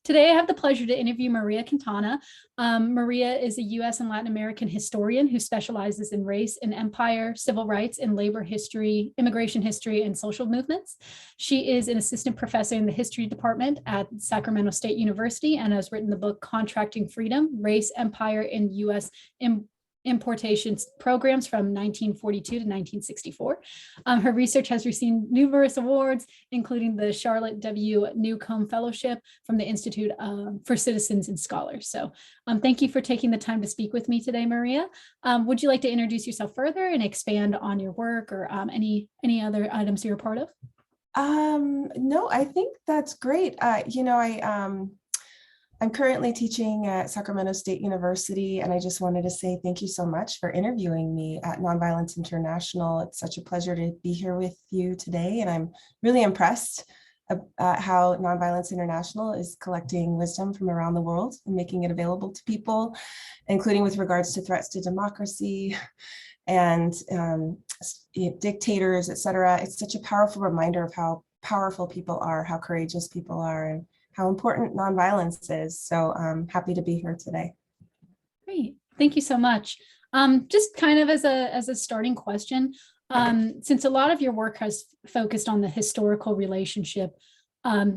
Today, I have the pleasure to interview Maria Quintana. Maria is a U.S. and Latin American historian who specializes in race and empire, civil rights and labor history, immigration history, and social movements. She is an assistant professor in the history department at Sacramento State University and has written the book Contracting Freedom, Race, Empire, and U.S. Importation Programs from 1942 to 1964. Her research has received numerous awards, including the Charlotte W. Newcombe Fellowship from the Institute for Citizens and Scholars. So thank you for taking the time to speak with me today, Maria. Would you like to introduce yourself further and expand on your work or any other items you're a part of? No, I think that's great. I'm currently teaching at Sacramento State University, and I just wanted to say thank you so much for interviewing me at Nonviolence International. It's such a pleasure to be here with you today, and I'm really impressed at how Nonviolence International is collecting wisdom from around the world and making it available to people, including with regards to threats to democracy and dictators, etc. It's such a powerful reminder of how powerful people are, how courageous people are, and how important nonviolence is. So I'm happy to be here today. Great, thank you so much. Just kind of as a starting question, since a lot of your work has focused on the historical relationship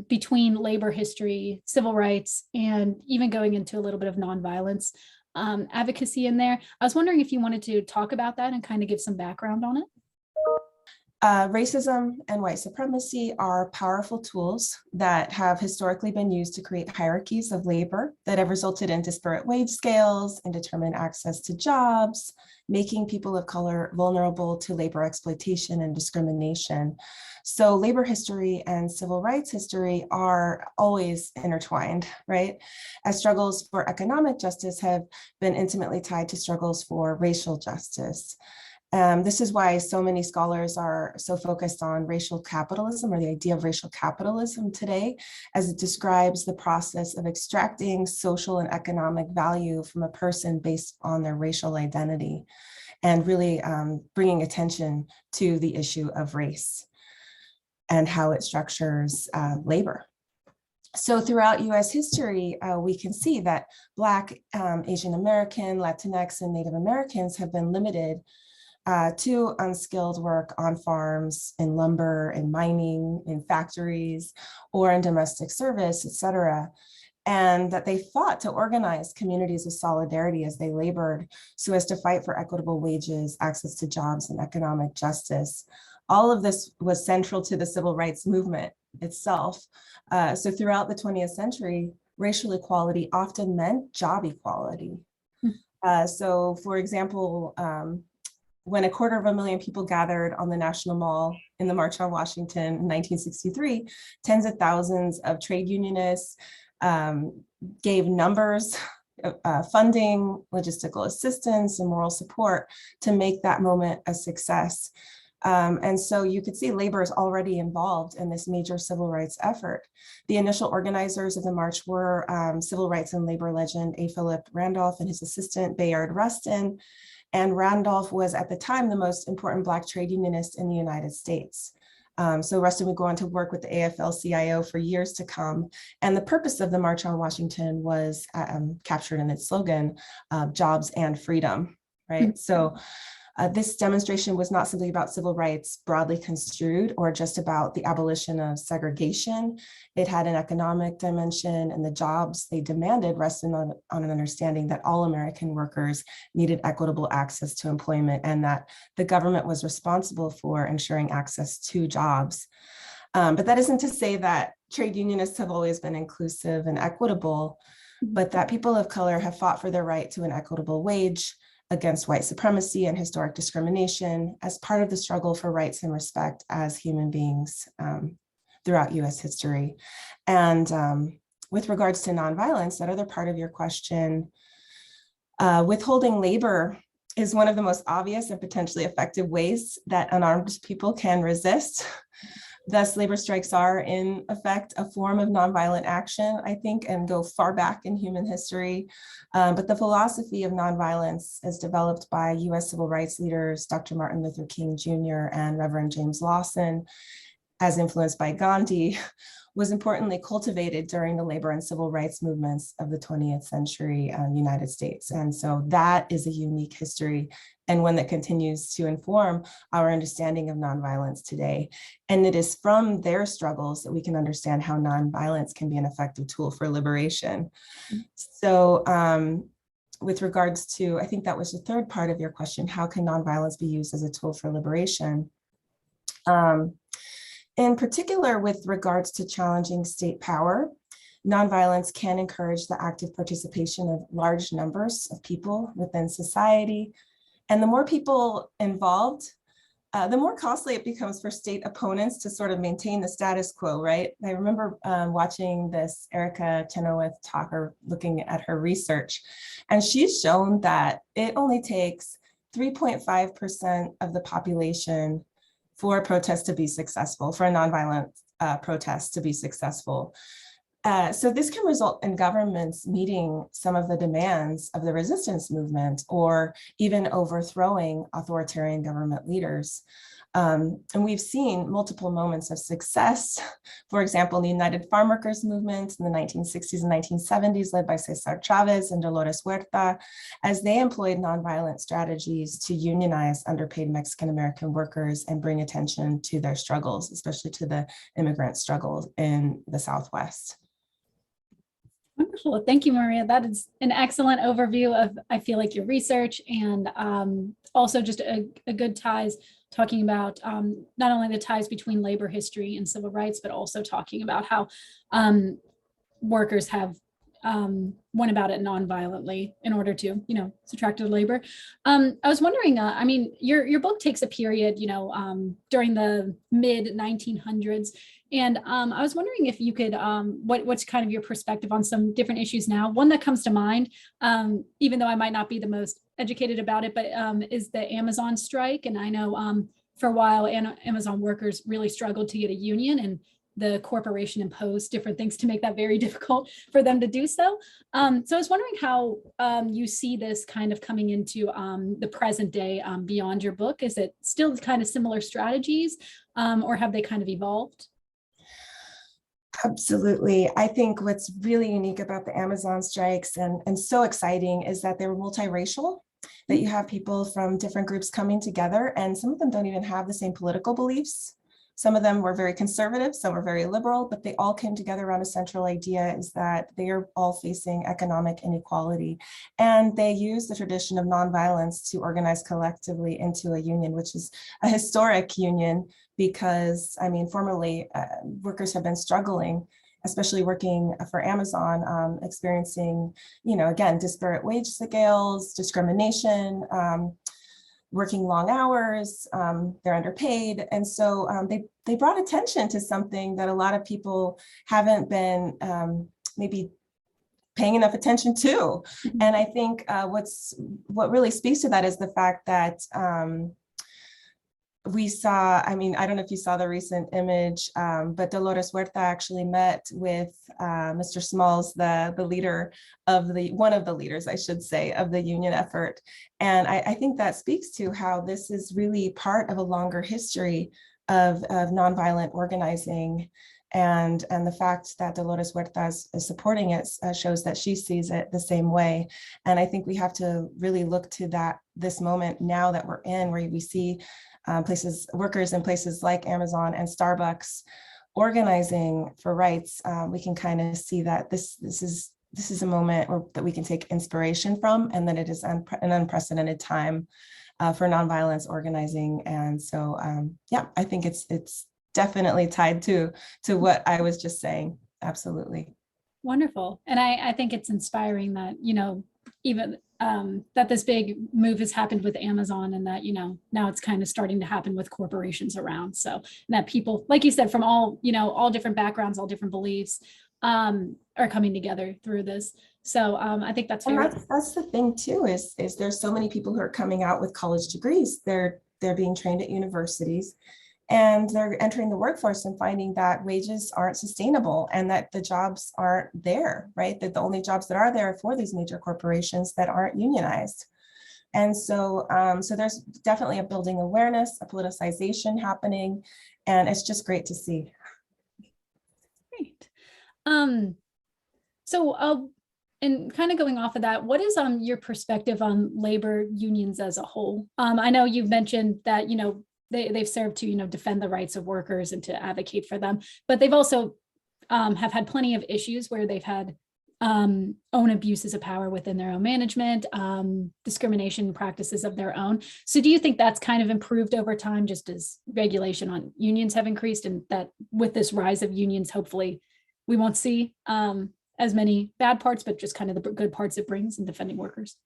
between labor history, civil rights, and even going into a little bit of nonviolence advocacy in there, I was wondering if you wanted to talk about that and kind of give some background on it. Racism and white supremacy are powerful tools that have historically been used to create hierarchies of labor that have resulted in disparate wage scales, indeterminate access to jobs, making people of color vulnerable to labor exploitation and discrimination. So labor history and civil rights history are always intertwined, right? As struggles for economic justice have been intimately tied to struggles for racial justice. This is why so many scholars are so focused on racial capitalism, or the idea of racial capitalism today, as it describes the process of extracting social and economic value from a person based on their racial identity, and really bringing attention to the issue of race and how it structures labor. So throughout US history, we can see that Black, Asian American, Latinx, and Native Americans have been limited to unskilled work on farms, in lumber, in mining, in factories, or in domestic service, etc. And that they fought to organize communities of solidarity as they labored so as to fight for equitable wages, access to jobs, and economic justice. All of this was central to the civil rights movement itself. So throughout the 20th century, racial equality often meant job equality. So for example, when 250,000 people gathered on the National Mall in the March on Washington in 1963, tens of thousands of trade unionists gave numbers, funding, logistical assistance, and moral support to make that moment a success. And so you could see labor is already involved in this major civil rights effort. The initial organizers of the march were civil rights and labor legend A. Philip Randolph and his assistant Bayard Rustin. And Randolph was at the time the most important Black trade unionist in the United States. So Rustin would go on to work with the AFL-CIO for years to come. And the purpose of the March on Washington was captured in its slogan, jobs and freedom, right? Mm-hmm. So this demonstration was not simply about civil rights broadly construed or just about the abolition of segregation. It had an economic dimension, and the jobs they demanded rested on an understanding that all American workers needed equitable access to employment and that the government was responsible for ensuring access to jobs. But that isn't to say that trade unionists have always been inclusive and equitable, but that people of color have fought for their right to an equitable wage, against white supremacy and historic discrimination as part of the struggle for rights and respect as human beings throughout US history. And with regards to nonviolence, that other part of your question, withholding labor is one of the most obvious and potentially effective ways that unarmed people can resist. Thus, labor strikes are, in effect, a form of nonviolent action, I think, and go far back in human history. But the philosophy of nonviolence, as developed by US civil rights leaders, Dr. Martin Luther King Jr. and Reverend James Lawson, as influenced by Gandhi, was importantly cultivated during the labor and civil rights movements of the 20th century United States. And so that is a unique history and one that continues to inform our understanding of nonviolence today. And it is from their struggles that we can understand how nonviolence can be an effective tool for liberation. So with regards to, I think that was the third part of your question, how can nonviolence be used as a tool for liberation? In particular, with regards to challenging state power, nonviolence can encourage the active participation of large numbers of people within society. And the more people involved, the more costly it becomes for state opponents to sort of maintain the status quo, right? I remember watching this Erica Chenoweth talk or looking at her research, and she's shown that it only takes 3.5% of the population for a protest to be successful, for a nonviolent protest to be successful. So this can result in governments meeting some of the demands of the resistance movement or even overthrowing authoritarian government leaders. And we've seen multiple moments of success. For example, the United Farm Workers movement in the 1960s and 1970s, led by Cesar Chavez and Dolores Huerta, as they employed nonviolent strategies to unionize underpaid Mexican-American workers and bring attention to their struggles, especially to the immigrant struggle in the Southwest. Wonderful. Thank you, Maria. That is an excellent overview of, I feel like, your research, and also just a good ties talking about not only the ties between labor history and civil rights, but also talking about how workers have went about it non-violently in order to, subtract their labor. I was wondering, I mean, your book takes a period, during the mid 1900s. And I was wondering if you could, what's kind of your perspective on some different issues now? One that comes to mind, even though I might not be the most educated about it, but is the Amazon strike. And I know for a while, Amazon workers really struggled to get a union, and the corporation imposed different things to make that very difficult for them to do so. So I was wondering how you see this kind of coming into the present day beyond your book. Is it still kind of similar strategies, or have they kind of evolved? Absolutely. I think what's really unique about the Amazon strikes and so exciting is that they were multiracial, that you have people from different groups coming together, and some of them don't even have the same political beliefs. Some of them were very conservative, some were very liberal, but they all came together around a central idea, is that they are all facing economic inequality. And they use the tradition of nonviolence to organize collectively into a union, which is a historic union, because, I mean, formerly workers have been struggling, especially working for Amazon, experiencing, again, disparate wage scales, discrimination, working long hours, they're underpaid. And so they brought attention to something that a lot of people haven't been maybe paying enough attention to. And I think what really speaks to that is the fact that we saw, I mean, I don't know if you saw the recent image, but Dolores Huerta actually met with Mr. Smalls, the leader of one of the leaders, I should say, of the union effort. And I think that speaks to how this is really part of a longer history of nonviolent organizing. And the fact that Dolores Huerta is supporting it shows that she sees it the same way. And I think we have to really look to this moment now that we're in, where we see workers in places like Amazon and Starbucks organizing for rights. We can kind of see that this is a moment that we can take inspiration from, and that it is an unprecedented time for nonviolence organizing. And so, yeah, I think it's definitely tied to what I was just saying. Absolutely. Wonderful. And I think it's inspiring that, even that this big move has happened with Amazon, and that, now it's kind of starting to happen with corporations around. So that people, like you said, from all different backgrounds, all different beliefs, are coming together through this. So I think that's very. That's the thing too, is there's so many people who are coming out with college degrees. They're being trained at universities, and they're entering the workforce and finding that wages aren't sustainable, and that the jobs aren't there, right? That the only jobs that are there are for these major corporations that aren't unionized. And so, so there's definitely a building awareness, a politicization happening, and it's just great to see. Great. So and kind of going off of that, what is your perspective on labor unions as a whole? I know you've mentioned that, they've served to, defend the rights of workers and to advocate for them, but they've also have had plenty of issues where they've had own abuses of power within their own management, discrimination practices of their own. So do you think that's kind of improved over time, just as regulation on unions have increased, and that with this rise of unions, hopefully we won't see as many bad parts, but just kind of the good parts it brings in defending workers?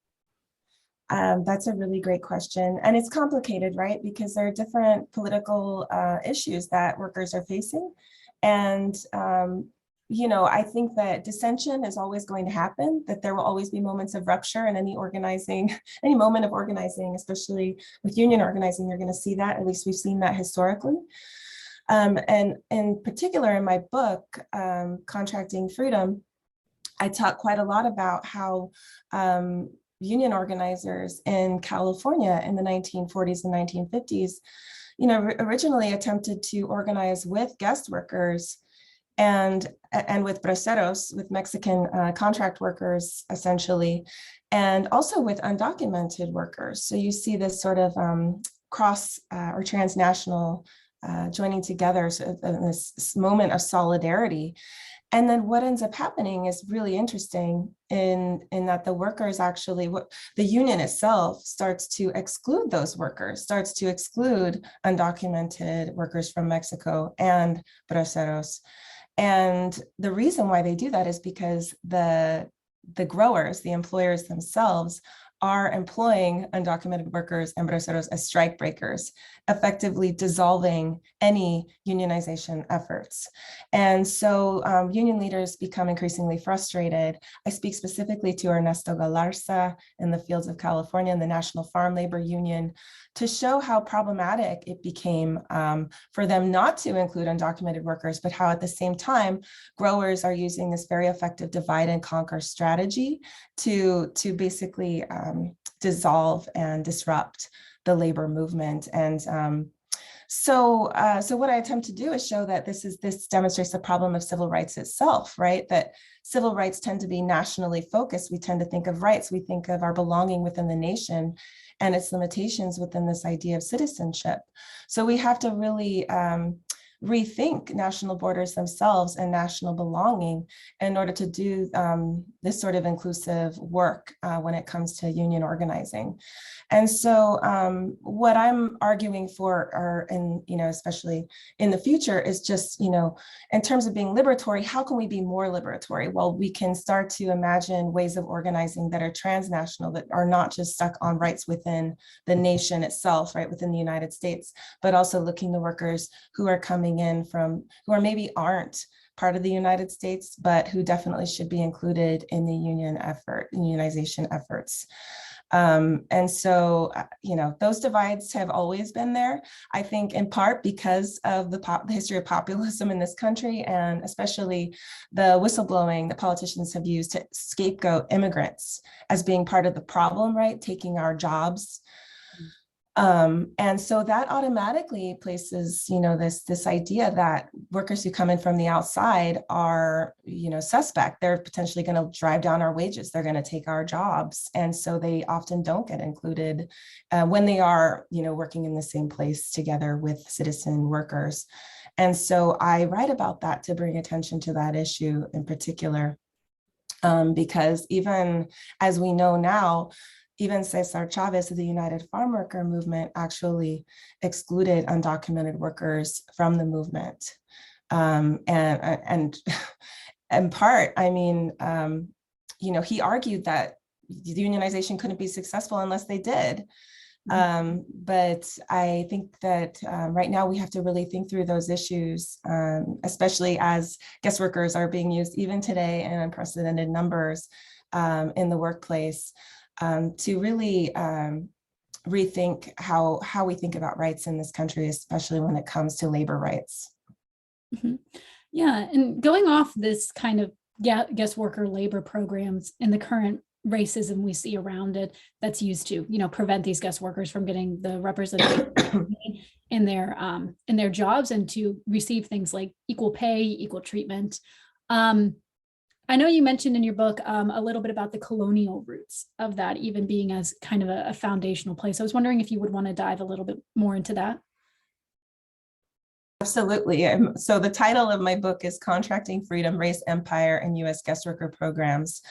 That's a really great question. And it's complicated, right? Because there are different political issues that workers are facing. And, I think that dissension is always going to happen, that there will always be moments of rupture in any organizing, any moment of organizing, especially with union organizing, you're going to see that, at least we've seen that historically. And in particular, in my book, Contracting Freedom, I talk quite a lot about how union organizers in California in the 1940s and 1950s, originally attempted to organize with guest workers and with braceros, with Mexican contract workers, essentially, and also with undocumented workers. So you see this sort of cross or transnational joining together, so this moment of solidarity. And then what ends up happening is really interesting in that the workers actually, the union itself starts to exclude those workers, starts to exclude undocumented workers from Mexico and braceros. And the reason why they do that is because the growers, the employers themselves, are employing undocumented workers and braceros as strike breakers, effectively dissolving any unionization efforts. And so union leaders become increasingly frustrated. I speak specifically to Ernesto Galarza in the fields of California and the National Farm Labor Union to show how problematic it became for them not to include undocumented workers, but how at the same time, growers are using this very effective divide and conquer strategy to basically dissolve and disrupt the labor movement. And so what I attempt to do is show that this demonstrates the problem of civil rights itself, right? That civil rights tend to be nationally focused. We tend to think of rights, we think of our belonging within the nation and its limitations within this idea of citizenship. So we have to really rethink national borders themselves and national belonging in order to do this sort of inclusive work when it comes to union organizing. And so what I'm arguing for, especially in the future, is just, in terms of being liberatory, how can we be more liberatory? Well, we can start to imagine ways of organizing that are transnational, that are not just stuck on rights within the nation itself, right, within the United States, but also looking to workers who are coming in from, who are maybe aren't part of the United States, but who definitely should be included in the union effort, unionization efforts. And so, those divides have always been there, I think, in part because of the history of populism in this country, and especially the whistleblowing that politicians have used to scapegoat immigrants as being part of the problem, right? Taking our jobs. And so that automatically places, this idea that workers who come in from the outside are, suspect. They're potentially going to drive down our wages. They're going to take our jobs. And so they often don't get included when they are, working in the same place together with citizen workers. And so I write about that to bring attention to that issue in particular, because even as we know now, even Cesar Chavez of the United Farm Worker Movement actually excluded undocumented workers from the movement. And in part, he argued that unionization couldn't be successful unless they did. But I think that right now we have to really think through those issues, especially as guest workers are being used even today in unprecedented numbers in the workplace. To really rethink how we think about rights in this country, especially when it comes to labor rights. Mm-hmm. Yeah, and going off this kind of guest worker labor programs and the current racism we see around it that's used to, prevent these guest workers from getting the representation in their jobs and to receive things like equal pay, equal treatment. I know you mentioned in your book a little bit about the colonial roots of that, even being as kind of a foundational place. I was wondering if you would want to dive a little bit more into that. Absolutely. So the title of my book is Contracting Freedom, Race, Empire, and U.S. Guest Worker Programs.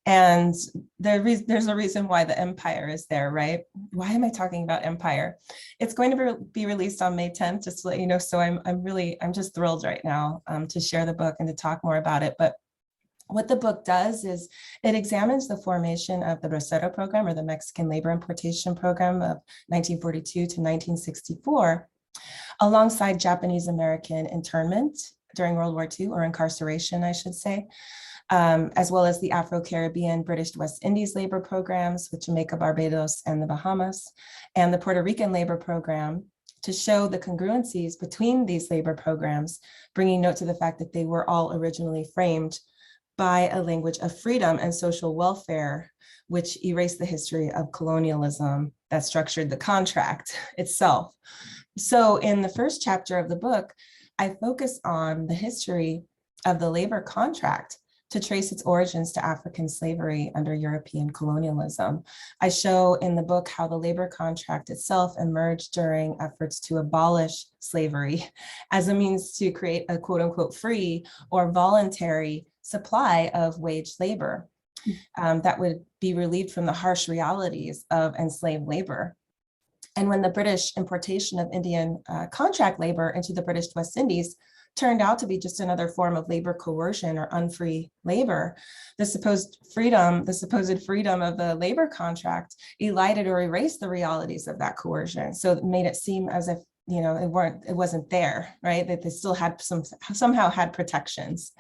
And there's a reason why the empire is there, right? Why am I talking about empire? It's going to be released on May 10th, just to let you know. So I'm just thrilled right now to share the book and to talk more about it. But what the book does is it examines the formation of the Bracero program, or the Mexican Labor Importation Program of 1942 to 1964, alongside Japanese American internment during World War II, or incarceration, I should say, as well as the Afro-Caribbean British West Indies labor programs with Jamaica, Barbados, and the Bahamas, and the Puerto Rican labor program, to show the congruencies between these labor programs, bringing note to the fact that they were all originally framed by a language of freedom and social welfare, which erased the history of colonialism that structured the contract itself. So in the first chapter of the book, I focus on the history of the labor contract to trace its origins to African slavery under European colonialism. I show in the book how the labor contract itself emerged during efforts to abolish slavery as a means to create a quote unquote free or voluntary supply of wage labor that would be relieved from the harsh realities of enslaved labor. And when the British importation of Indian contract labor into the British West Indies turned out to be just another form of labor coercion or unfree labor, the supposed freedom of the labor contract elided or erased the realities of that coercion. So it made it seem as if, you know, it wasn't there, right? That they still had somehow had protections.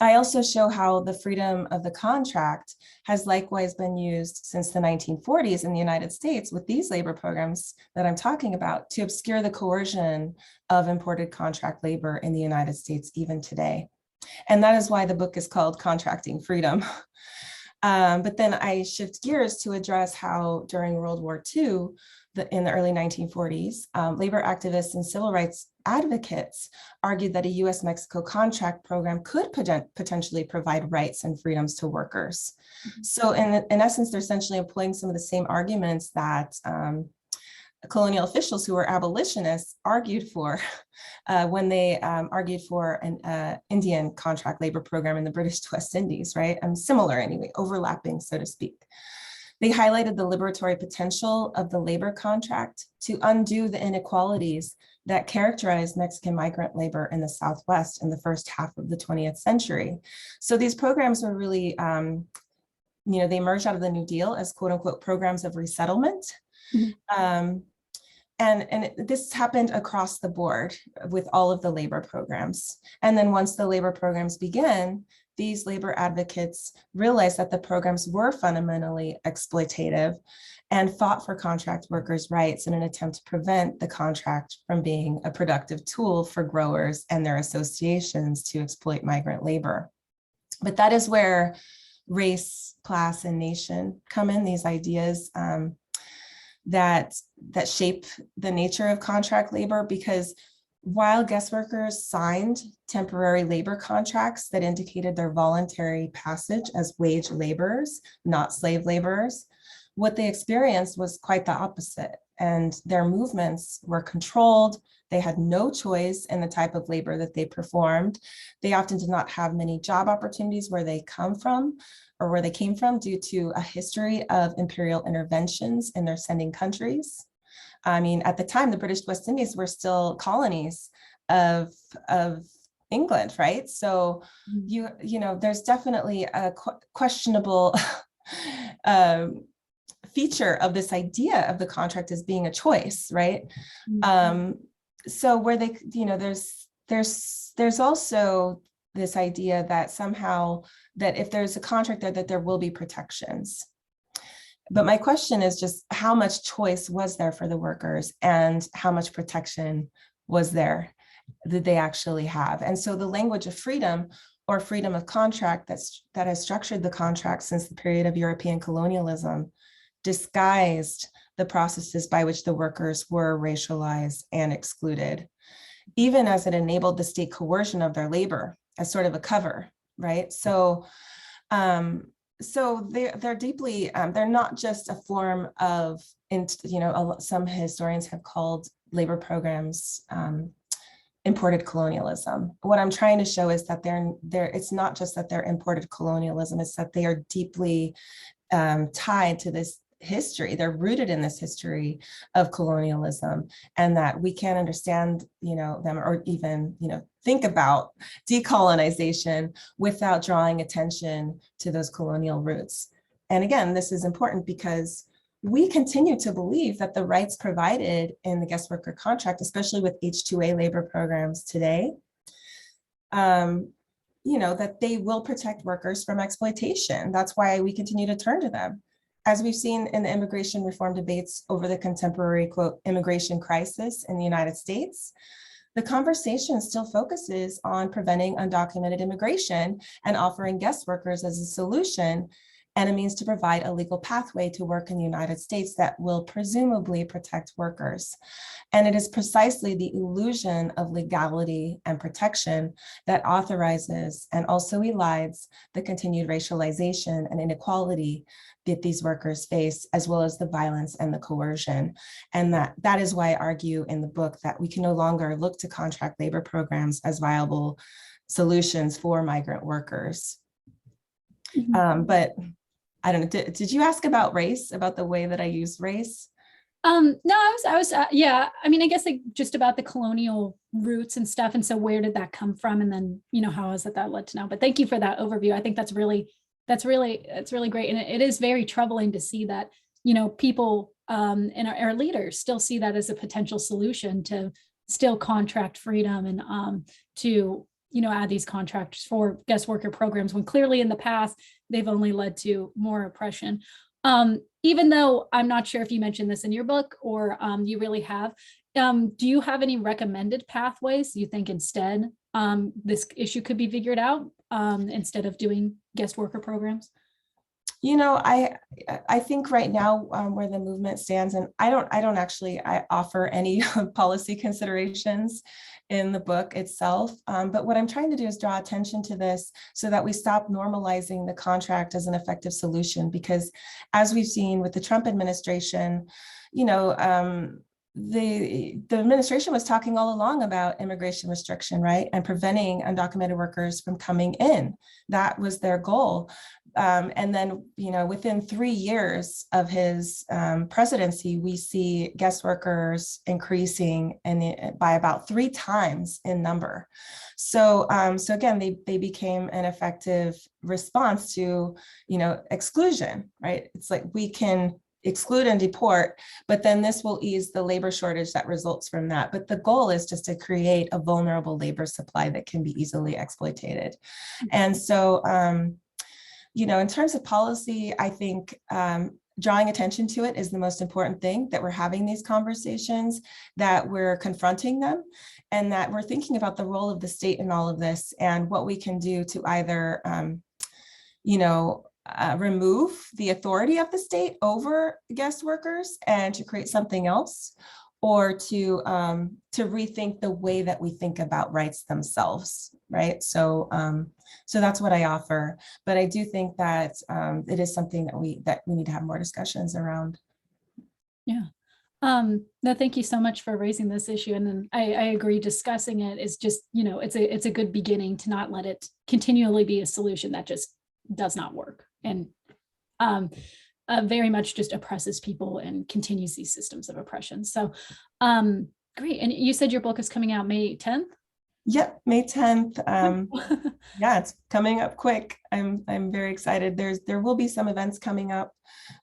I also show how the freedom of the contract has likewise been used since the 1940s in the United States with these labor programs that I'm talking about to obscure the coercion of imported contract labor in the United States even today. And that is why the book is called Contracting Freedom. But then I shift gears to address how during World War II, in the early 1940s, labor activists and civil rights advocates argued that a US-Mexico contract program could potentially provide rights and freedoms to workers. So in essence, they're essentially employing some of the same arguments that colonial officials who were abolitionists argued for when they argued for an Indian contract labor program in the British West Indies, right? Similar anyway, overlapping, so to speak. They highlighted the liberatory potential of the labor contract to undo the inequalities that characterized Mexican migrant labor in the Southwest in the first half of the 20th century. So these programs were really, they emerged out of the New Deal as quote unquote programs of resettlement. Mm-hmm. And this happened across the board with all of the labor programs. And then once the labor programs began, these labor advocates realized that the programs were fundamentally exploitative and fought for contract workers' rights in an attempt to prevent the contract from being a productive tool for growers and their associations to exploit migrant labor. But that is where race, class, and nation come in, these ideas that shape the nature of contract labor, because while guest workers signed temporary labor contracts that indicated their voluntary passage as wage laborers, not slave laborers, what they experienced was quite the opposite. And their movements were controlled. They had no choice in the type of labor that they performed. They often did not have many job opportunities where they came from due to a history of imperial interventions in their sending countries. I mean, at the time, the British West Indies were still colonies of England, right? So, there's definitely a questionable feature of this idea of the contract as being a choice, right? Mm-hmm. So where they, there's also this idea that somehow that if there's a contract there, that there will be protections. But my question is just how much choice was there for the workers and how much protection was there that they actually have? And so the language of freedom or freedom of contract that has structured the contract since the period of European colonialism disguised the processes by which the workers were racialized and excluded, even as it enabled the state coercion of their labor as sort of a cover, right? So they're deeply, they're not just a form of, some historians have called labor programs imported colonialism. What I'm trying to show is that it's not just that they're imported colonialism, it's that they are deeply tied to this history. They're rooted in this history of colonialism, and that we can't understand, them, or even, think about decolonization without drawing attention to those colonial roots. And again, this is important because we continue to believe that the rights provided in the guest worker contract, especially with H-2A labor programs today, that they will protect workers from exploitation. That's why we continue to turn to them. As we've seen in the immigration reform debates over the contemporary, quote, immigration crisis in the United States, the conversation still focuses on preventing undocumented immigration and offering guest workers as a solution and a means to provide a legal pathway to work in the United States that will presumably protect workers. And it is precisely the illusion of legality and protection that authorizes and also elides the continued racialization and inequality that these workers face, as well as the violence and the coercion. And that is why I argue in the book that we can no longer look to contract labor programs as viable solutions for migrant workers. But I don't know, did you ask about race, about the way that I use race? No, yeah. I mean, I guess like just about the colonial roots and stuff. And so where did that come from? And then, how is that led to now? But thank you for that overview. I think that's really great. And it is very troubling to see that, people and our leaders still see that as a potential solution to still contract freedom and to, add these contracts for guest worker programs, when clearly in the past, they've only led to more oppression. Even though I'm not sure if you mentioned this in your book or you really have, do you have any recommended pathways you think instead this issue could be figured out instead of doing guest worker programs? I think right now where the movement stands, and I offer any policy considerations in the book itself. But what I'm trying to do is draw attention to this so that we stop normalizing the contract as an effective solution, because as we've seen with the Trump administration, the administration was talking all along about immigration restriction, right? And preventing undocumented workers from coming in. That was their goal. And then, within 3 years of his presidency, we see guest workers increasing by about 3 times in number. So again, they became an effective response to, exclusion, right? It's like we can exclude and deport, but then this will ease the labor shortage that results from that. But the goal is just to create a vulnerable labor supply that can be easily exploited. And so, in terms of policy, I think drawing attention to it is the most important thing, that we're having these conversations, that we're confronting them, and that we're thinking about the role of the state in all of this and what we can do to either, remove the authority of the state over guest workers and to create something else, or to rethink the way that we think about rights themselves, right? So that's what I offer, but I do think that it is something that we need to have more discussions around. Yeah. No, thank you so much for raising this issue. And then I agree, discussing it is just, it's a good beginning to not let it continually be a solution that just does not work and very much just oppresses people and continues these systems of oppression. So great. And you said your book is coming out May 10th? Yep, May 10th. Yeah, it's coming up quick. I'm very excited. There will be some events coming up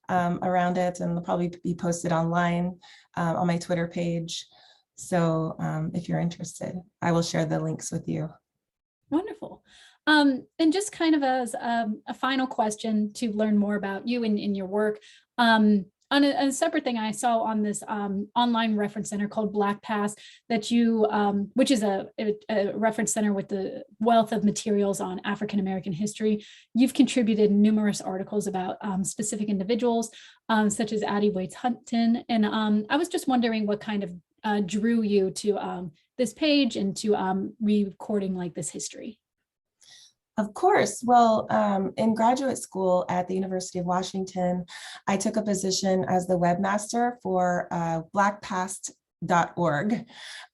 around it, and they'll probably be posted online on my Twitter page. So if you're interested, I will share the links with you. Wonderful. And just kind of as a final question to learn more about you and in your work, on a separate thing I saw on this online reference center called Black Pass that you, which is a reference center with the wealth of materials on African-American history. You've contributed numerous articles about specific individuals, such as Addie Waits Hunton. And I was just wondering what kind of drew you to this page and to recording like this history. Of course. Well, in graduate school at the University of Washington, I took a position as the webmaster for blackpast.org,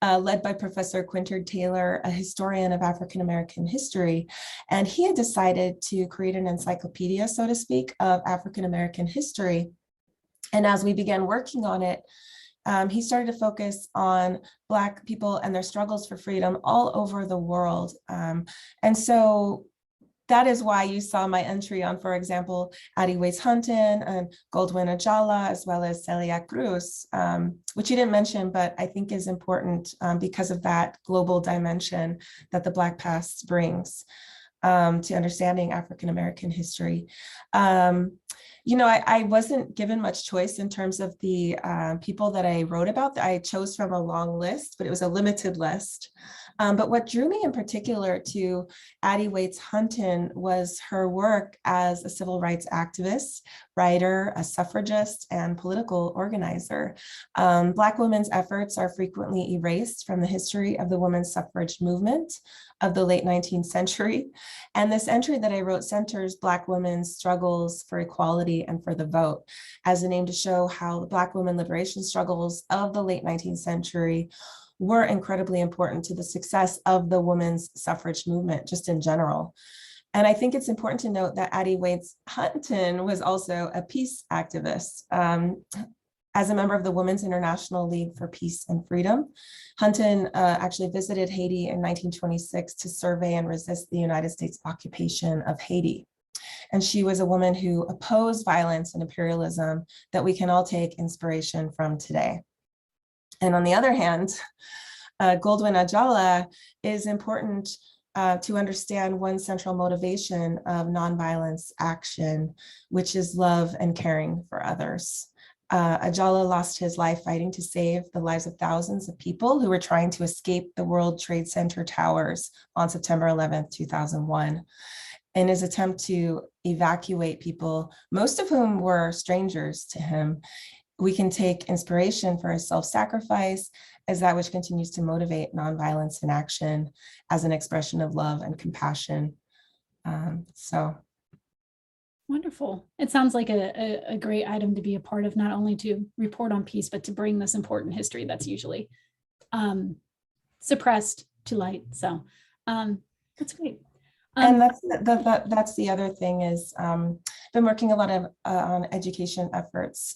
led by Professor Quintard Taylor, a historian of African American history. And he had decided to create an encyclopedia, so to speak, of African American history. And as we began working on it, he started to focus on Black people and their struggles for freedom all over the world. And so that is why you saw my entry on, for example, Addie Waite-Hunton and Goldwyn Ajala, as well as Celia Cruz, which you didn't mention, but I think is important because of that global dimension that the Black Past brings to understanding African American history. I wasn't given much choice in terms of the people that I wrote about. I chose from a long list, but it was a limited list. But what drew me in particular to Addie Waite-Hunton was her work as a civil rights activist, writer, a suffragist, and political organizer. Black women's efforts are frequently erased from the history of the women's suffrage movement of the late 19th century. And this entry that I wrote centers Black women's struggles for equality and for the vote as an aim to show how the Black women liberation struggles of the late 19th century were incredibly important to the success of the women's suffrage movement, just in general. And I think it's important to note that Addie Waite-Hunton was also a peace activist. As a member of the Women's International League for Peace and Freedom, Hunton actually visited Haiti in 1926 to survey and resist the United States occupation of Haiti. And she was a woman who opposed violence and imperialism that we can all take inspiration from today. And on the other hand, Goldwyn Ajala is important to understand one central motivation of nonviolence action, which is love and caring for others. Ajala lost his life fighting to save the lives of thousands of people who were trying to escape the World Trade Center towers on September 11th, 2001. In his attempt to evacuate people, most of whom were strangers to him, we can take inspiration for his self-sacrifice as that which continues to motivate nonviolence in action as an expression of love and compassion. Wonderful. It sounds like a great item to be a part of, not only to report on peace, but to bring this important history that's usually suppressed to light. So that's great. And that's the other thing is been working a lot of on education efforts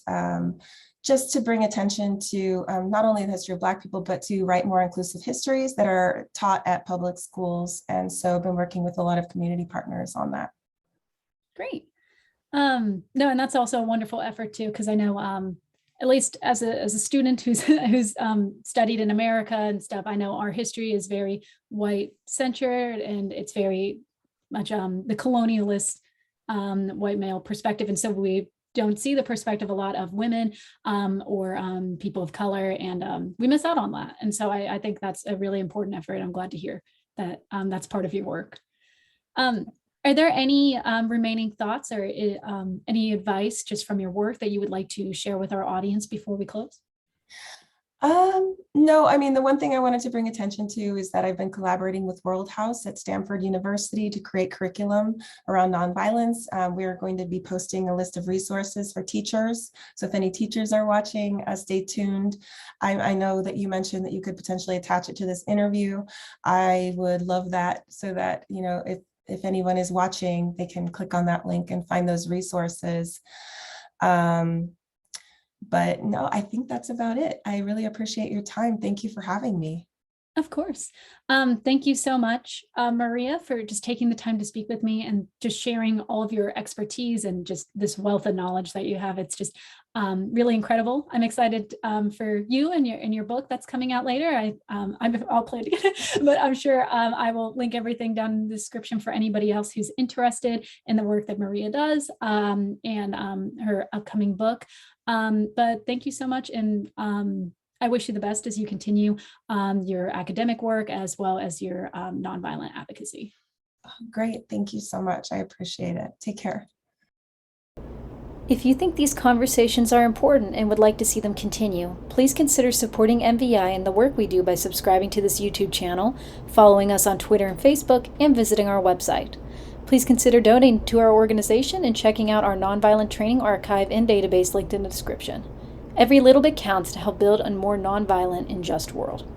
just to bring attention to not only the history of Black people, but to write more inclusive histories that are taught at public schools. And so I've been working with a lot of community partners on that. Great. No, and that's also a wonderful effort too, because I know at least as a student who's studied in America and stuff, I know our history is very white centered and it's very much the colonialist white male perspective. And so we don't see the perspective a lot of women or people of color, and we miss out on that. And so I think that's a really important effort. I'm glad to hear that that's part of your work. Are there any remaining thoughts or any advice just from your work that you would like to share with our audience before we close? No, I mean, the one thing I wanted to bring attention to is that I've been collaborating with World House at Stanford University to create curriculum around nonviolence. We are going to be posting a list of resources for teachers. So if any teachers are watching, stay tuned. I know that you mentioned that you could potentially attach it to this interview. I would love that so that, you know, if anyone is watching, they can click on that link and find those resources. But no, I think that's about it. I really appreciate your time. Thank you for having me. Of course. Thank you so much, Maria, for just taking the time to speak with me and just sharing all of your expertise and just this wealth of knowledge that you have. It's just really incredible. I'm excited for you and your book that's coming out later. I'll plan to get it, but I'm sure I will link everything down in the description for anybody else who's interested in the work that Maria does and her upcoming book. But thank you so much. And I wish you the best as you continue your academic work as well as your nonviolent advocacy. Great. Thank you so much. I appreciate it. Take care. If you think these conversations are important and would like to see them continue, please consider supporting MVI and the work we do by subscribing to this YouTube channel, following us on Twitter and Facebook, and visiting our website. Please consider donating to our organization and checking out our nonviolent training archive and database linked in the description. Every little bit counts to help build a more nonviolent and just world.